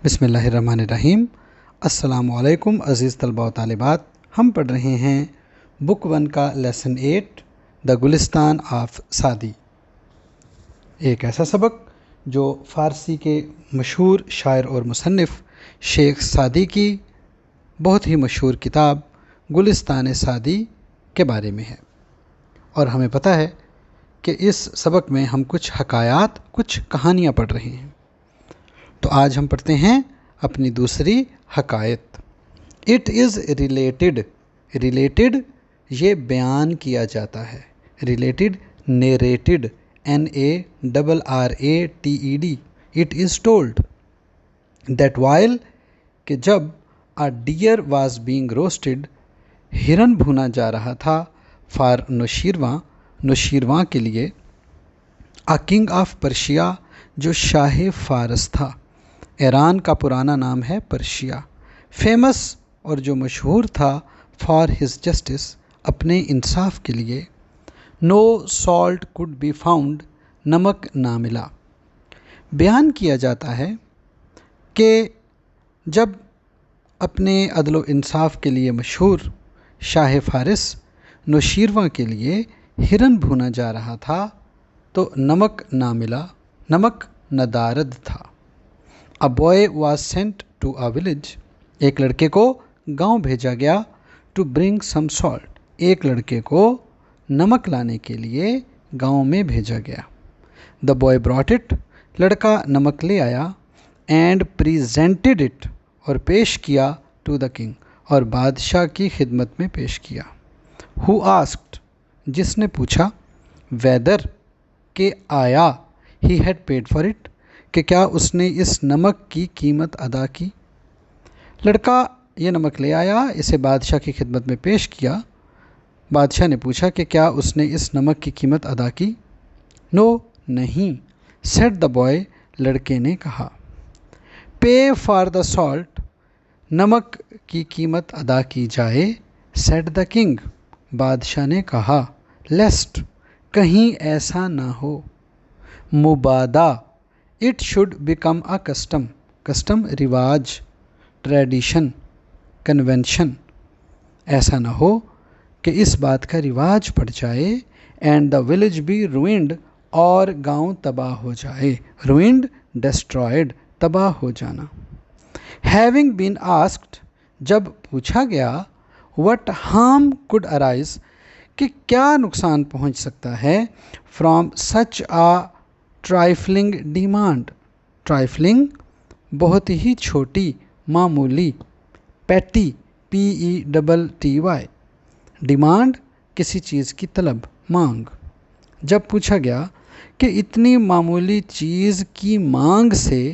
بسم اللہ الرحمن الرحیم۔ السلام علیکم عزیز طلباء و طالبات، ہم پڑھ رہے ہیں بک 1 کا lesson 8 the Gulistan of Saadi, ایک ایسا سبق جو فارسی کے مشہور شاعر اور مصنف شیخ سعدی کی بہت ہی مشہور کتاب گلستان سعدی کے بارے میں ہے، اور ہمیں پتہ ہے کہ اس سبق میں ہم کچھ حکایات، کچھ کہانیاں پڑھ رہے ہیں۔ تو آج ہم پڑھتے ہیں اپنی دوسری حکایت۔ اٹ از ریلیٹڈ، ریلیٹڈ یہ بیان کیا جاتا ہے، related narrated NARRATED، it is told that while کہ جب a deer was being roasted، ہرن بھونا جا رہا تھا، فار نوشیرواں، نوشیرواں کے لیے، a king of Persia جو شاہ فارس تھا، ایران کا پرانا نام ہے پرشیا، فیمس اور جو مشہور تھا، فار ہز جسٹس اپنے انصاف کے لیے، نو سالٹ could be found نمک نہ ملا۔ بیان کیا جاتا ہے کہ جب اپنے عدل و انصاف کے لیے مشہور شاہ فارس نوشیرواں کے لیے ہرن بھونا جا رہا تھا تو نمک نہ ملا، نمک ندارد تھا۔ A boy was sent to a village، ایک لڑکے کو گاؤں بھیجا گیا، to bring some salt، ایک لڑکے کو نمک لانے کے لیے گاؤں میں بھیجا گیا۔ The boy brought it، لڑکا نمک لے آیا، and presented it، اور پیش کیا to the king، اور بادشاہ کی خدمت میں پیش کیا۔ Who asked، جس نے پوچھا، whether کہ آیا، he had paid for it، کہ کیا اس نے اس نمک کی قیمت ادا کی۔ لڑکا یہ نمک لے آیا، اسے بادشاہ کی خدمت میں پیش کیا، بادشاہ نے پوچھا کہ کیا اس نے اس نمک کی قیمت ادا کی۔ نو نہیں، said the boy، لڑکے نے کہا۔ pay for the salt، نمک کی قیمت ادا کی جائے، said the king، بادشاہ نے کہا، lest کہیں ایسا نہ ہو، مبادا it should become a custom، custom رواج، ٹریڈیشن، کنونشن، ایسا نہ ہو کہ اس بات کا رواج پڑ جائے، and the village be ruined، اور گاؤں تباہ ہو جائے، ruined destroyed، تباہ ہو جانا۔ having been asked، جب پوچھا گیا، what harm could arise، کہ کیا نقصان پہنچ سکتا ہے، from such a trifling demand، trifling بہت ہی چھوٹی، معمولی، پیٹی PETTY، ڈیمانڈ کسی چیز کی طلب، مانگ۔ جب پوچھا گیا کہ اتنی معمولی چیز کی مانگ سے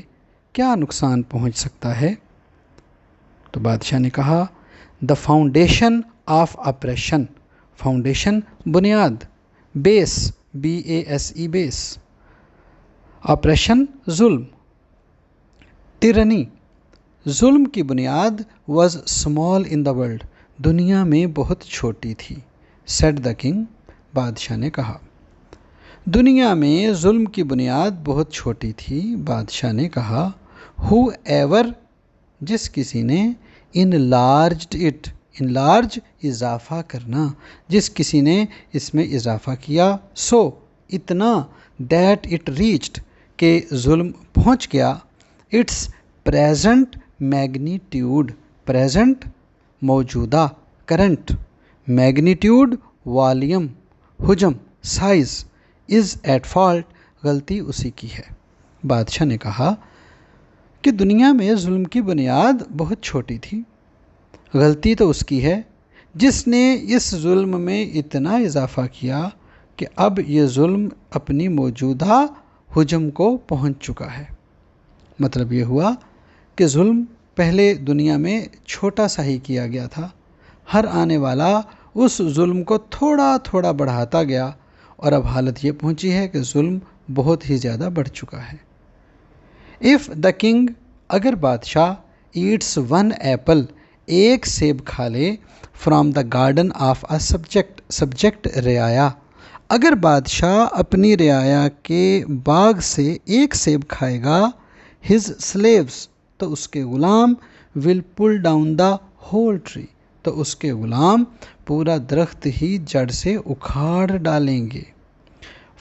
کیا نقصان پہنچ سکتا ہے، تو بادشاہ نے کہا، the foundation of oppression، foundation بنیاد، بیس BASE بیس، آپریشن ظلم، ٹرنی ظلم کی بنیاد، was small in the world، دنیا میں بہت چھوٹی تھی، said the king، بادشاہ نے کہا۔ دنیا میں ظلم کی بنیاد بہت چھوٹی تھی، بادشاہ نے کہا۔ whoever جس کسی نے، enlarged it، enlarge اضافہ کرنا، جس کسی نے اس میں اضافہ کیا، so اتنا، that it reached کہ ظلم پہنچ گیا، its present magnitude، present موجودہ، current magnitude والیوم، حجم، سائز، is at fault غلطی اسی کی ہے۔ بادشاہ نے کہا کہ دنیا میں ظلم کی بنیاد بہت چھوٹی تھی، غلطی تو اس کی ہے جس نے اس ظلم میں اتنا اضافہ کیا کہ اب یہ ظلم اپنی موجودہ حجم کو پہنچ چکا ہے۔ مطلب یہ ہوا کہ ظلم پہلے دنیا میں چھوٹا سا ہی کیا گیا تھا، ہر آنے والا اس ظلم کو تھوڑا تھوڑا بڑھاتا گیا، اور اب حالت یہ پہنچی ہے کہ ظلم بہت ہی زیادہ بڑھ چکا ہے۔ if the king اگر بادشاہ eats one apple ایک سیب کھا لے from the garden of a subject رعایا، اگر بادشاہ اپنی رعایا کے باغ سے ایک سیب کھائے گا، his slaves تو اس کے Ghulam will pull down the whole tree. تو اس کے غلام پورا درخت ہی جڑ سے اکھاڑ ڈالیں گے.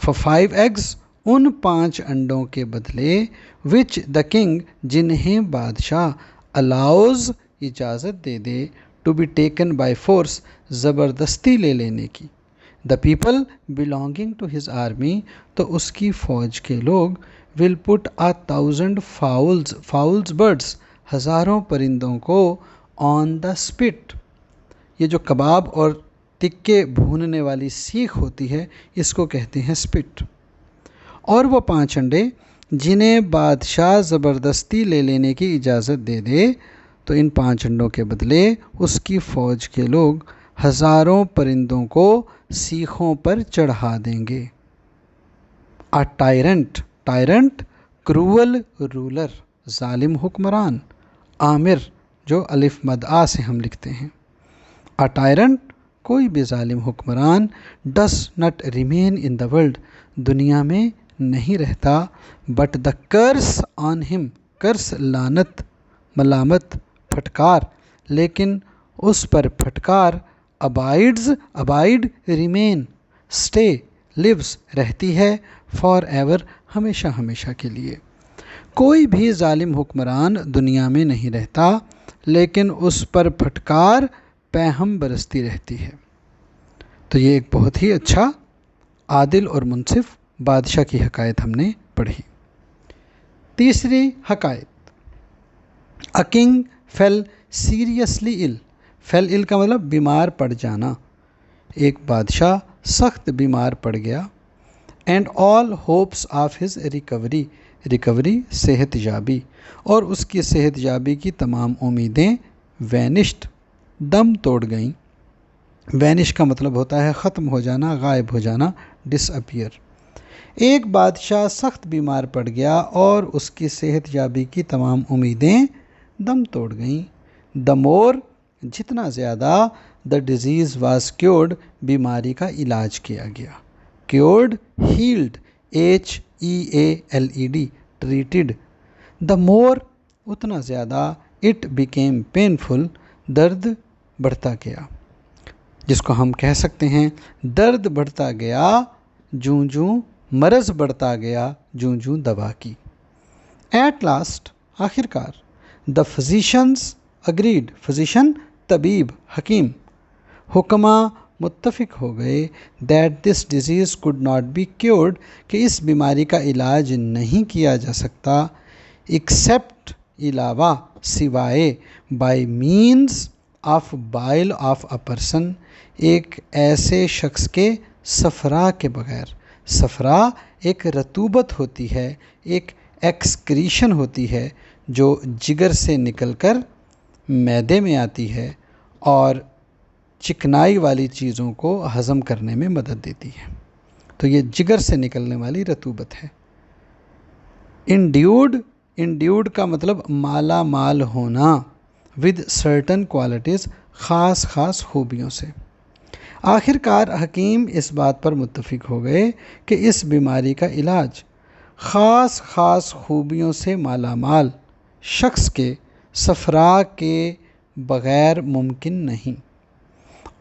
For 5 eggs ان 5 انڈوں کے بدلے which the king جنہیں بادشاہ allows اجازت دے دے to be taken by force زبردستی لے لینے کی. The people belonging to his army تو اس کی فوج کے لوگ will put 1,000 fowls birds ہزاروں پرندوں کو on the spit. یہ جو کباب اور تکے بھوننے والی سیخ ہوتی ہے اس کو کہتے ہیں اسپٹ. اور وہ 5 انڈے جنہیں بادشاہ زبردستی لے لینے کی اجازت دے دے تو ان 5 انڈوں کے بدلے اس کی فوج کے لوگ ہزاروں پرندوں کو سیخوں پر چڑھا دیں گے. A tyrant cruel ruler ظالم حکمران. آمر جو الف مد آ سے ہم لکھتے ہیں. A tyrant کوئی بھی ظالم حکمران does not remain in the world دنیا میں نہیں رہتا but the curse on him curse لعنت ملامت پھٹکار لیکن اس پر پھٹکار abide remain stay lives رہتی ہے forever ہمیشہ ہمیشہ کے لیے. کوئی بھی ظالم حکمران دنیا میں نہیں رہتا لیکن اس پر پھٹکار پیہم برستی رہتی ہے. تو یہ ایک بہت ہی اچھا عادل اور منصف بادشاہ کی حکایت ہم نے پڑھی. تیسری حکایت A king fell seriously ill. fell ill کا مطلب بیمار پڑ جانا. ایک بادشاہ سخت بیمار پڑ گیا. And all hopes of his recovery صحت یابی اور اس کی صحت یابی کی تمام امیدیں vanished دم توڑ گئیں. وینش کا مطلب ہوتا ہے ختم ہو جانا غائب ہو جانا disappear. ایک بادشاہ سخت بیمار پڑ گیا اور اس کی صحت یابی کی تمام امیدیں دم توڑ گئیں. The more جتنا زیادہ the disease was cured بیماری کا علاج کیا گیا. cured healed HEALED treated. The more اتنا زیادہ it became painful درد بڑھتا گیا جس کو ہم کہہ سکتے ہیں درد بڑھتا گیا جوں جوں مرض بڑھتا گیا جوں جوں دوا کی. At last آخر کار the physicians agreed physician طبیب حکیم حکماء متفق ہو گئے that this disease could not be cured کہ اس بیماری کا علاج نہیں کیا جا سکتا except علاوہ سوائے by means of bile of a person ایک ایسے شخص کے صفرا کے بغیر. صفرا ایک رطوبت ہوتی ہے ایک ایکسکریشن ہوتی ہے جو جگر سے نکل کر معدے میں آتی ہے اور چکنائی والی چیزوں کو ہضم کرنے میں مدد دیتی ہے. تو یہ جگر سے نکلنے والی رطوبت ہے. انڈیوڈ کا مطلب مالا مال ہونا with certain qualities خاص خوبیوں سے. آخر کار حکیم اس بات پر متفق ہو گئے کہ اس بیماری کا علاج خاص خوبیوں سے مالا مال شخص کے صفرا کے بغیر ممکن نہیں.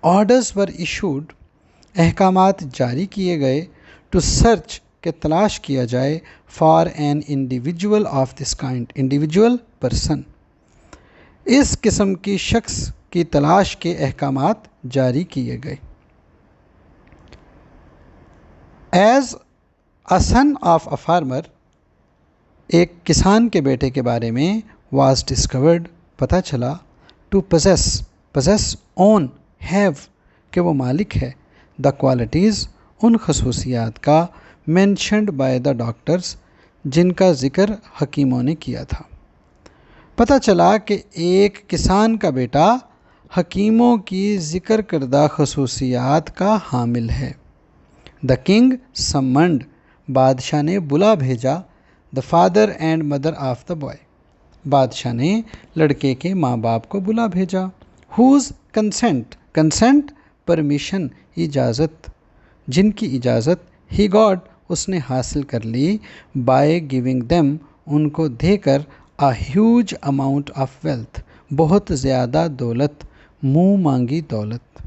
آرڈرز ور ایشوڈ احکامات جاری کیے گئے ٹو سرچ کہ تلاش کیا جائے for an individual of this kind individual person اس قسم کی شخص کی تلاش کے احکامات جاری کیے گئے. As a son of a farmer ایک کسان کے بیٹے کے بارے میں واز ڈسکورڈ پتہ چلا ٹو پوزیس اون ہیو کہ وہ مالک ہے دا کوالٹیز ان خصوصیات کا مینشنڈ بائی دا ڈاکٹرز جن کا ذکر حکیموں نے کیا تھا. پتہ چلا کہ ایک کسان کا بیٹا حکیموں کی ذکر کردہ خصوصیات کا حامل ہے. دا کنگ سمنڈ بادشاہ نے بلا بھیجا the father and mother of the boy بادشاہ نے لڑکے کے ماں باپ کو بلا بھیجا. ہوز کنسنٹ پرمیشن اجازت جن کی اجازت ہی گاٹ اس نے حاصل کر لی بائی گیونگ دیم ان کو دے کر a huge amount of wealth, بہت زیادہ دولت، منہ مانگی دولت۔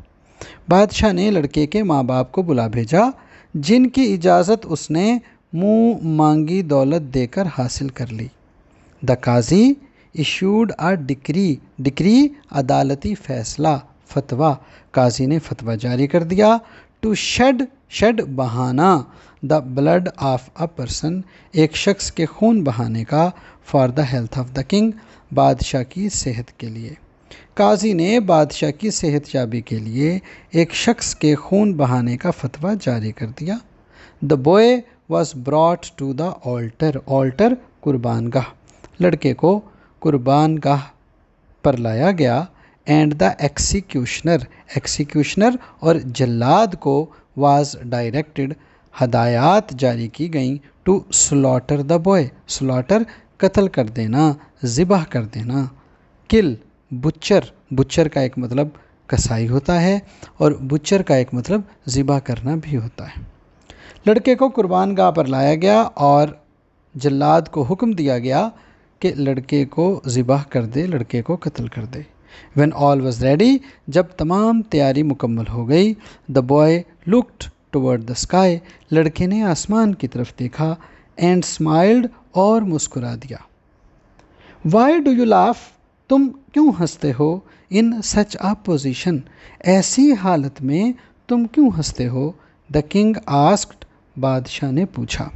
بادشاہ نے لڑکے کے ماں باپ کو بلا بھیجا، جن کی اجازت اس نے منہ مانگی دولت دے کر حاصل کر لی۔ The Qazi issued a decree، ڈکری عدالتی فیصلہ، فتویٰ، قاضی نے فتویٰ جاری کر دیا۔ to shed بہانا، the blood of a person، ایک شخص کے خون بہانے کا، for the health of the king، بادشاہ کی صحت کے لیے۔ قاضی نے بادشاہ کی صحت یابی کے لیے ایک شخص کے خون بہانے کا فتویٰ جاری کر دیا۔ The boy was brought to the altar، قربان گاہ، لڑکے کو قربان گاہ پر لایا گیا۔ اینڈ دا ایکسیکیوشنر اور جلاد کو واز ڈائریکٹڈ، ہدایات جاری کی گئیں، to slaughter the boy, slaughter قتل کر دینا، ذبح کر دینا، کل بچر کا ایک مطلب کسائی ہوتا ہے اور بچر کا ایک مطلب ذبح کرنا بھی ہوتا ہے۔ لڑکے کو قربان گاہ پر لایا گیا اور جلاد کو حکم دیا گیا کہ لڑکے کو ذبح کر دے، لڑکے کو قتل کر دے۔ when all was ready، جب تمام تیاری مکمل ہو گئی، the boy looked toward the sky، لڑکے نے آسمان کی طرف دیکھا، and smiled، اور مسکرا دیا۔ why do you laugh، تم کیوں ہنستے ہو، in such a position، ایسی حالت میں تم کیوں ہنستے ہو، the king asked، بادشاہ نے پوچھا۔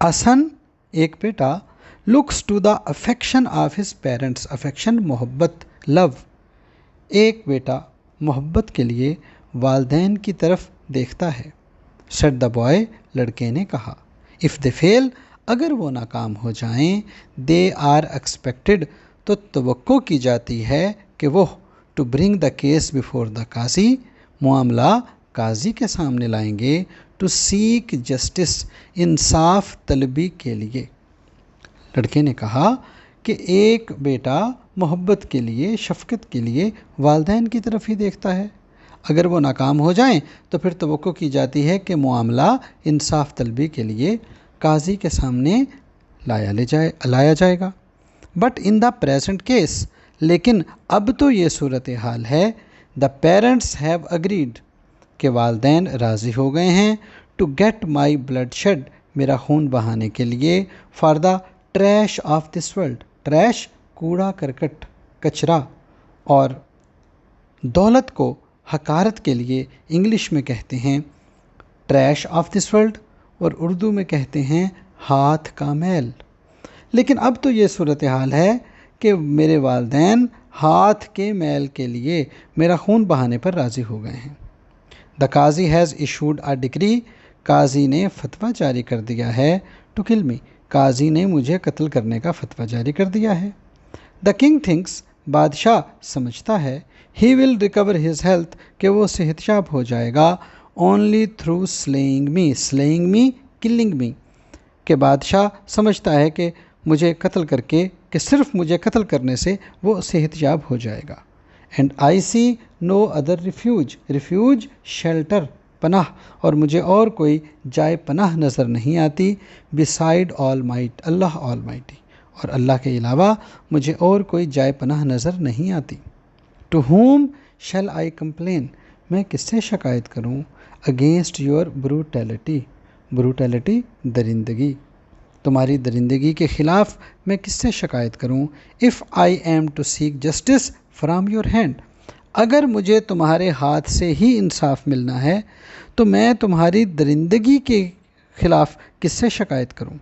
a son، ایک بیٹا، looks to the affection of his parents، affection محبت، love، ایک بیٹا محبت کے لیے والدین کی طرف دیکھتا ہے۔ said the boy، لڑکے نے کہا۔ if they fail، اگر وہ ناکام ہو جائیں، they are expected، تو توقع کی جاتی ہے کہ وہ to bring the case before the قاضی، معاملہ قاضی کے سامنے لائیں گے، to seek justice، انصاف طلبی کے لیے۔ لڑکے نے کہا کہ ایک بیٹا محبت کے لیے، شفقت کے لیے والدین کی طرف ہی دیکھتا ہے، اگر وہ ناکام ہو جائیں تو پھر توقع کی جاتی ہے کہ معاملہ انصاف طلبی کے لیے قاضی کے سامنے لایا جائے گا۔ But in the present case, لیکن اب تو یہ صورتحال ہے، دا پیرنٹس ہیو اگریڈ، کہ والدین راضی ہو گئے ہیں، to get my bloodshed, میرا خون بہانے کے لیے، for the trash of this world, trash کوڑا کرکٹ، کچرا، اور دولت کو حقارت کے لیے انگلش میں کہتے ہیں ٹریش آف دس ورلڈ، اور اردو میں کہتے ہیں ہاتھ کا میل۔ لیکن اب تو یہ صورتحال ہے کہ میرے والدین ہاتھ کے میل کے لیے میرا خون بہانے پر راضی ہو گئے ہیں۔ دا قاضی ہیز ایشوڈ اے ڈکری، قاضی نے فتویٰ جاری کر دیا ہے، ٹو کل می، قاضی نے مجھے قتل کرنے کا فتویٰ جاری کر دیا ہے۔ دا کنگ تھنکس، بادشاہ سمجھتا ہے، ہی ول ریکور ہز ہیلتھ، کہ وہ صحت یاب ہو جائے گا، اونلی تھرو سلیئنگ می، کلنگ می، کہ بادشاہ سمجھتا ہے کہ مجھے قتل کر کے، کہ صرف مجھے قتل کرنے سے وہ صحت یاب ہو جائے گا۔ And I see no other refuge shelter, پناہ، اور مجھے اور کوئی جائے پناہ نظر نہیں آتی، بسائڈ اللہ آل مائٹی، اور اللہ کے علاوہ مجھے اور کوئی جائے پناہ نظر نہیں آتی۔ To whom shall I complain, میں کس سے شکایت کروں، اگینسٹ یور بروٹیلٹی، درندگی، تمہاری درندگی کے خلاف میں کس سے شکایت کروں۔ If I am to seek justice from your hand, اگر مجھے تمہارے ہاتھ سے ہی انصاف ملنا ہے تو میں تمہاری درندگی کے خلاف کس سے شکایت کروں۔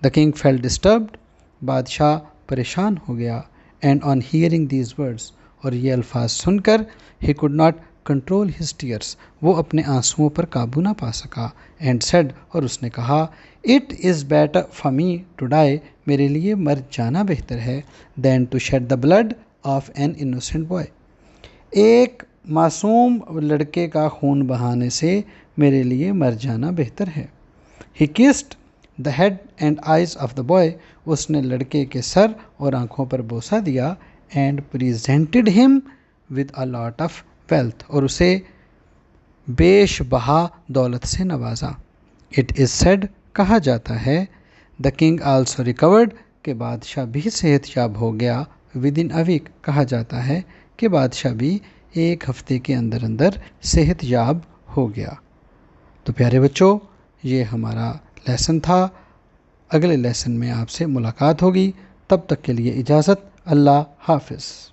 دا کنگ فیل ڈسٹربڈ، بادشاہ پریشان ہو گیا، and on hearing these words, اور یہ الفاظ سن کر، he could not control his tears, وہ اپنے آنسوؤں پر قابو نہ پا سکا، اینڈ سیڈ، اور اس نے کہا، it is better for me to die, میرے لیے مر جانا بہتر ہے، then to shed the blood of an innocent boy, ایک معصوم لڑکے کا خون بہانے سے میرے لیے مر جانا بہتر ہے۔ He kissed the head and eyes of the boy, اس نے لڑکے کے سر اور آنکھوں پر بوسہ دیا، اینڈ پریزینٹڈ ہم with a lot of wealth, اور اسے بیش بہا دولت سے نوازا۔ اٹ از سیڈ، کہا جاتا ہے، دا کنگ آلسو ریکورڈ کہ بادشاہ بھی صحت یاب ہو گیا. ود ان اے ویک کہا جاتا ہے کہ بادشاہ بھی ایک ہفتے کے اندر اندر صحت یاب ہو گیا. تو پیارے بچوں، یہ ہمارا لیسن تھا. اگلے لیسن میں آپ سے ملاقات ہوگی. تب تک کے لیے اجازت. اللہ حافظ.